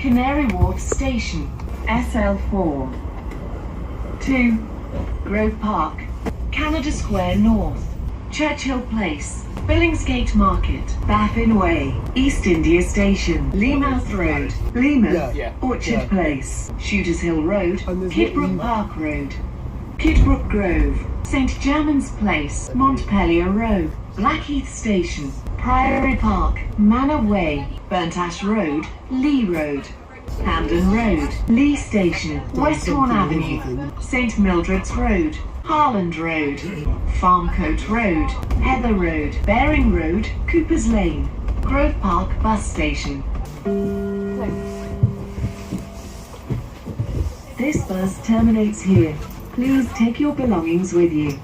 Canary Wharf Station, SL4. 2. Grove Park, Canada Square North, Churchill Place, Billingsgate Market, Baffin Way, East India Station, Leamouth Road, Leamouth, Orchard Place, Shooters Hill Road, Kidbrook Park Road, Kidbrook Grove, St Germans Place, Montpellier Road, Blackheath Station, Priory Park, Manor Way, Burnt Ash Road, Lee Road, Hamden Road, Lee Station, Westbourne Avenue, St Mildred's Road, Harland Road, Farmcote Road, Heather Road, Baring Road, Cooper's Lane, Grove Park Bus Station. This bus terminates here. Please take your belongings with you.